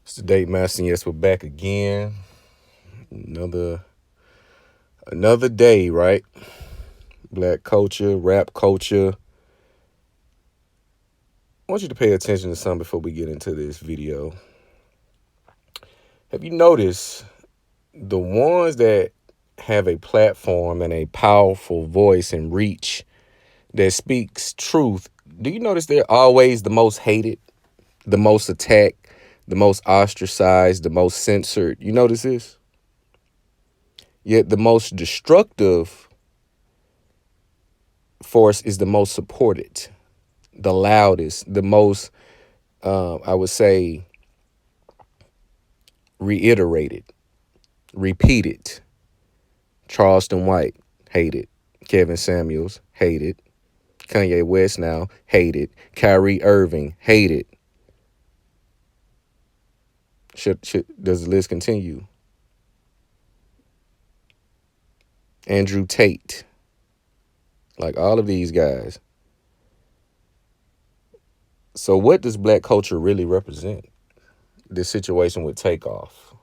It's the Date Master, and yes, we're back again. Another day, right? Black culture, rap culture. I want you to pay attention to something before we get into this video. Have you noticed the ones that have a platform and a powerful voice and reach that speaks truth? Do you notice they're always the most hated, the most attacked, the most ostracized, the most censored? You notice this? Yet the most destructive force is the most supported, the loudest, the most, I would say, reiterated, repeated. Charleston White, hated. Kevin Samuels, hated. Kanye West now, hated. Kyrie Irving, hated. Does the list continue? Andrew Tate, like all of these guys. So what does black culture really represent? This situation with Takeoff.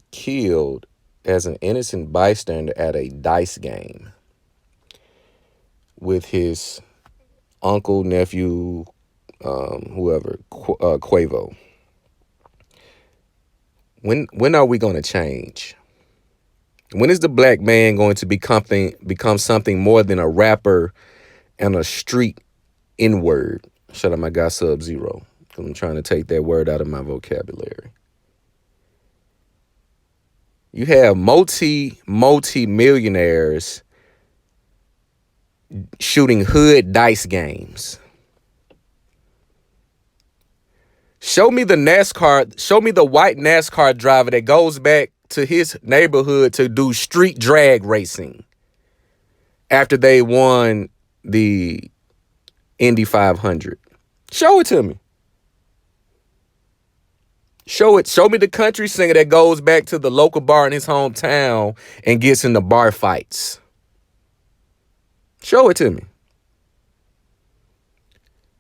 Killed as an innocent bystander at a dice game with his uncle, nephew, whoever, Quavo. When are we going to change? When is the black man going to become something more than a rapper and a street N-word? Shout out my guy Sub-Zero, because I'm trying to take that word out of my vocabulary. You have multi-millionaires shooting hood dice games. Show me the white NASCAR driver that goes back to his neighborhood to do street drag racing after they won the Indy 500. Show it to me. Show me the country singer that goes back to the local bar in his hometown and gets into bar fights. Show it to me.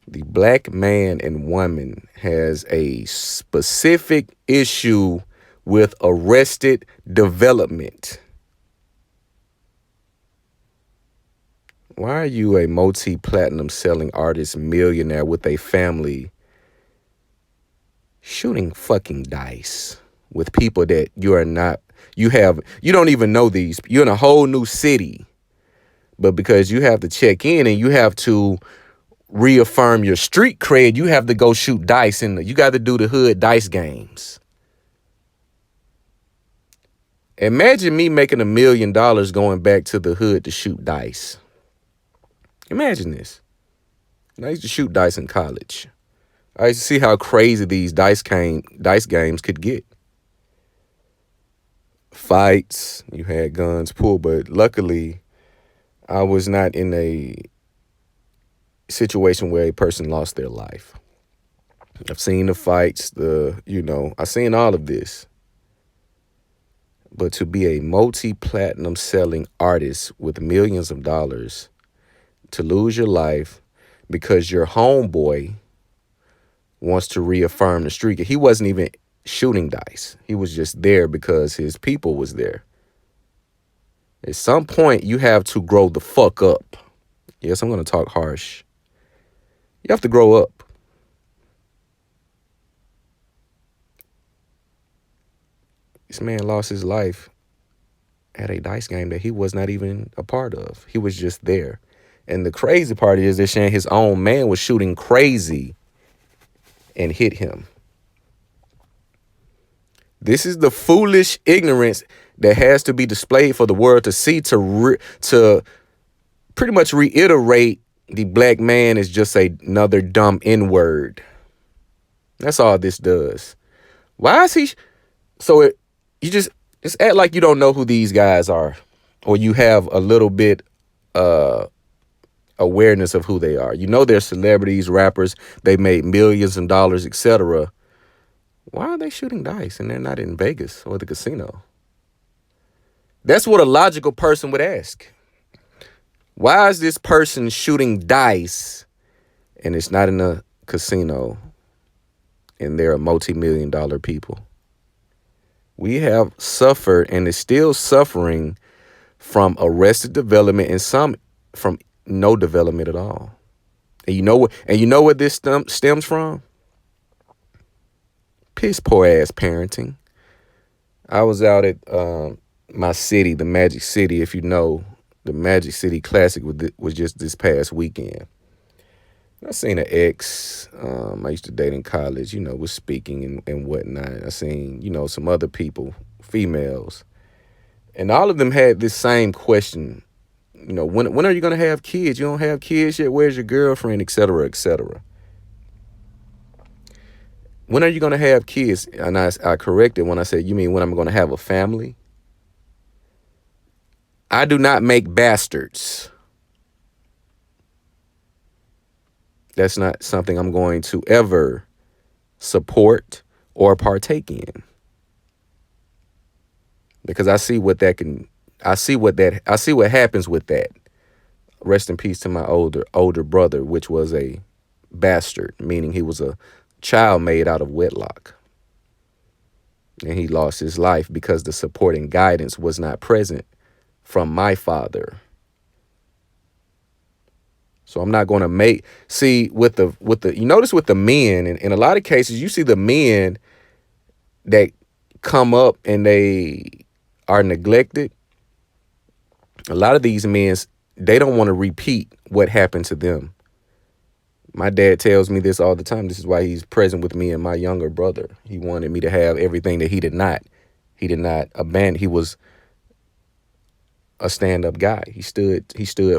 The black man and woman has a specific issue with arrested development. Why are you a multi-platinum selling artist millionaire with a family shooting fucking dice with people that you don't even know these? You're in a whole new city, but because you have to check in and you have to reaffirm your street cred, you have to go shoot dice and you got to do the hood dice games. Imagine me making $1 million going back to the hood to shoot dice. Imagine this. I used to shoot dice in college. I used to see how crazy these dice games could get. Fights, you had guns pulled, but luckily I was not in a situation where a person lost their life. I've seen the fights, I've seen all of this. But to be a multi-platinum selling artist with millions of dollars, to lose your life because your homeboy wants to reaffirm the streak. He wasn't even shooting dice. He was just there because his people was there. At some point, you have to grow the fuck up. Yes, I'm going to talk harsh. You have to grow up. This man lost his life at a dice game that he was not even a part of. He was just there. And the crazy part is they're saying his own man was shooting crazy and hit him. This is the foolish ignorance that has to be displayed for the world to see, to pretty much reiterate the black man is just another dumb N-word. That's all this does. Why is he? You just act like you don't know who these guys are, or you have a little bit awareness of who they are. You know they're celebrities, rappers. They made millions of dollars, etc. Why are they shooting dice and they're not in Vegas or the casino? That's what a logical person would ask. Why is this person shooting dice and it's not in a casino and they're multi-million-dollar people. We have suffered and is still suffering from arrested development and some from no development at all. And you know what? And you know what this stems from? Piss poor ass parenting. I was out at my city, the Magic City. If you know, the Magic City Classic was just this past weekend. I seen an ex I used to date in college, was speaking and whatnot. I seen, some other people, females. And all of them had this same question. When are you going to have kids? You don't have kids yet? Where's your girlfriend? Et cetera, et cetera. When are you going to have kids? And I corrected when I said, you mean when I'm going to have a family? I do not make bastards. That's not something I'm going to ever support or partake in. Because I see what happens with that. Rest in peace to my older brother, which was a bastard, meaning he was a child made out of wedlock. And he lost his life because the support and guidance was not present from my father. So I'm not going to with the you notice with the men, in a lot of cases, you see the men that come up and they are neglected. A lot of these men, they don't want to repeat what happened to them. My dad tells me this all the time. This is why he's present with me and my younger brother. He wanted me to have everything that he did not. He did not abandon. He was a stand-up guy. He stood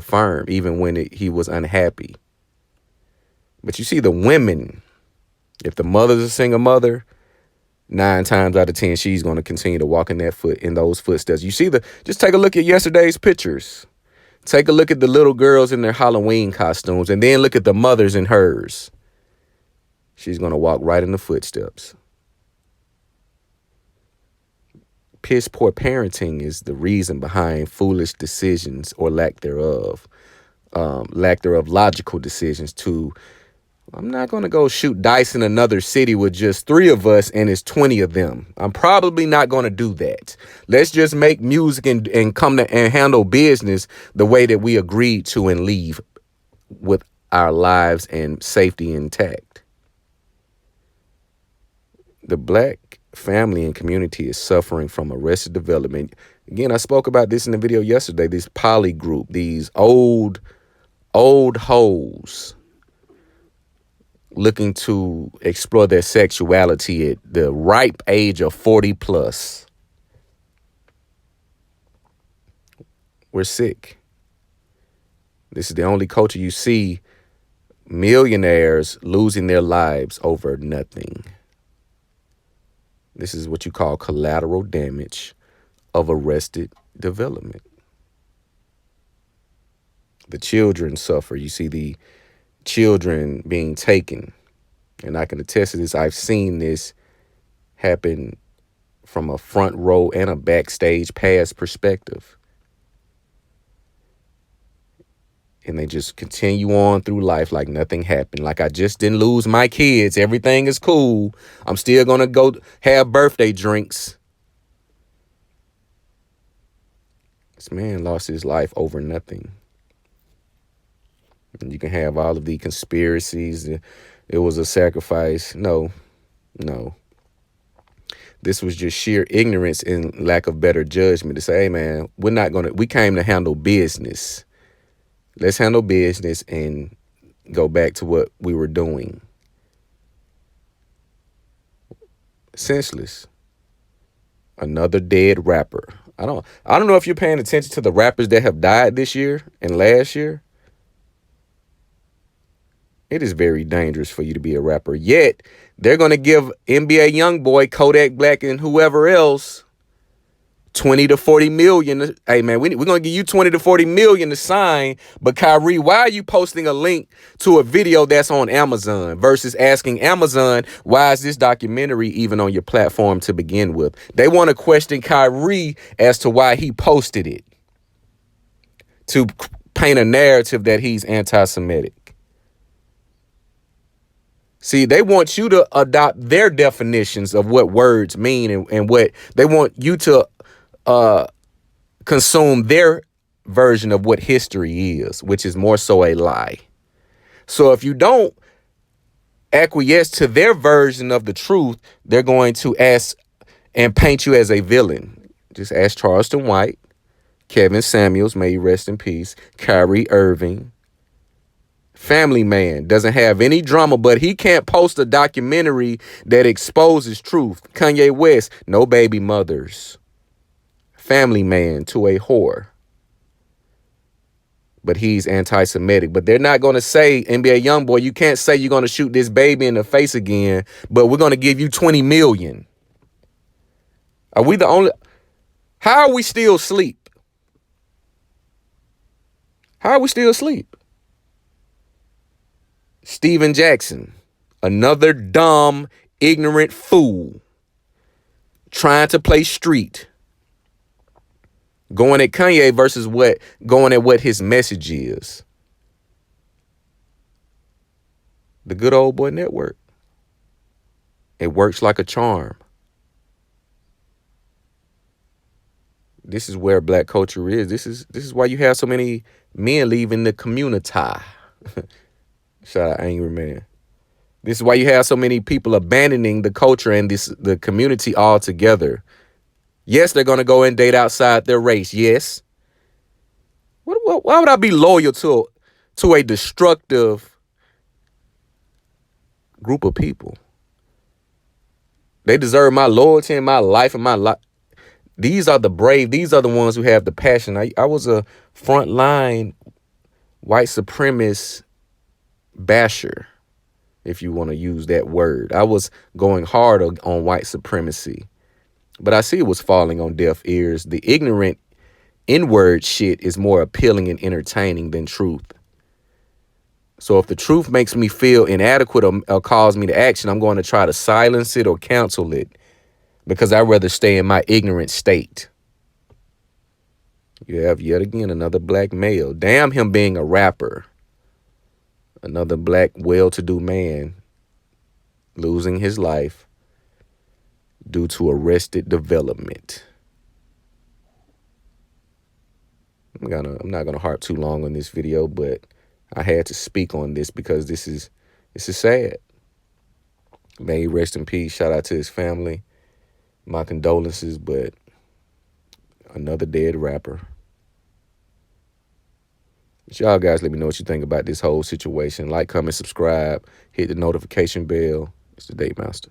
firm even when he was unhappy. But you see the women, if the mother's a single mother, 9 times out of 10, she's going to continue to walk in those footsteps. You see just take a look at yesterday's pictures. Take a look at the little girls in their Halloween costumes, and then look at the mothers in hers. She's going to walk right in the footsteps. Piss poor parenting is the reason behind foolish decisions or lack thereof logical decisions I'm not going to go shoot dice in another city with just 3 of us and it's 20 of them. I'm probably not going to do that. Let's just make music and come to and handle business the way that we agreed to and leave with our lives and safety intact. The Black family and community is suffering from arrested development. Again, I spoke about this in the video yesterday, this poly group, these old hoes looking to explore their sexuality at the ripe age of 40 plus. We're sick. This is the only culture you see millionaires losing their lives over nothing. This is what you call collateral damage of arrested development. The children suffer. You see the children being taken. And I can attest to this. I've seen this happen from a front row and a backstage pass perspective. And they just continue on through life like nothing happened. Like I just didn't lose my kids. Everything is cool. I'm still going to go have birthday drinks. This man lost his life over nothing. And you can have all of the conspiracies. It was a sacrifice. No. This was just sheer ignorance and lack of better judgment to say, hey, man, we came to handle business. Let's handle business and go back to what we were doing. Senseless. Another dead rapper. I don't know if you're paying attention to the rappers that have died this year and last year. It is very dangerous for you to be a rapper. Yet, they're going to give NBA Youngboy, Kodak Black, and whoever else 20 to 40 million. Hey, man, we're going to give you 20 to 40 million to sign. But Kyrie, why are you posting a link to a video that's on Amazon versus asking Amazon, why is this documentary even on your platform to begin with? They want to question Kyrie as to why he posted it, to paint a narrative that he's anti-Semitic. See, they want you to adopt their definitions of what words mean, and what they want you to consume their version of what history is, which is more so a lie. So if you don't acquiesce to their version of the truth, they're going to ask and paint you as a villain. Just ask Charleston White, Kevin Samuels, may he rest in peace, Kyrie Irving. Family Man doesn't have any drama, but he can't post a documentary that exposes truth. Kanye West, no baby mothers. Family Man, to a whore. But he's anti-Semitic. But they're not going to say, NBA Youngboy, you can't say you're going to shoot this baby in the face again, but we're going to give you 20 million. Are we the only? How are we still asleep? How are we still asleep? Steven Jackson, another dumb, ignorant fool trying to play street, going at Kanye versus going at what his message is. The Good Old Boy Network. It works like a charm. This is where black culture is. This is why you have so many men leaving the community. Shout out Angry Man. This is why you have so many people abandoning the culture and the community altogether. Yes, they're going to go and date outside their race. Yes. Why would I be loyal to a destructive group of people? They deserve my loyalty and my life and my life. These are the brave. These are the ones who have the passion. I was a frontline white supremacist basher, if you want to use that word. I was going hard on white supremacy, but I see it was falling on deaf ears. The ignorant N-word shit is more appealing and entertaining than truth. So if the truth makes me feel inadequate or calls me to action, I'm going to try to silence it or cancel it, because I'd rather stay in my ignorant state. You have yet again another black male. Damn him being a rapper. Another black well-to-do man losing his life due to arrested development. I'm not gonna harp too long on this video, but I had to speak on this because this is sad. May he rest in peace. Shout out to his family. My condolences, but another dead rapper. But y'all guys, let me know what you think about this whole situation. Like, comment, subscribe, hit the notification bell. It's the Date Master.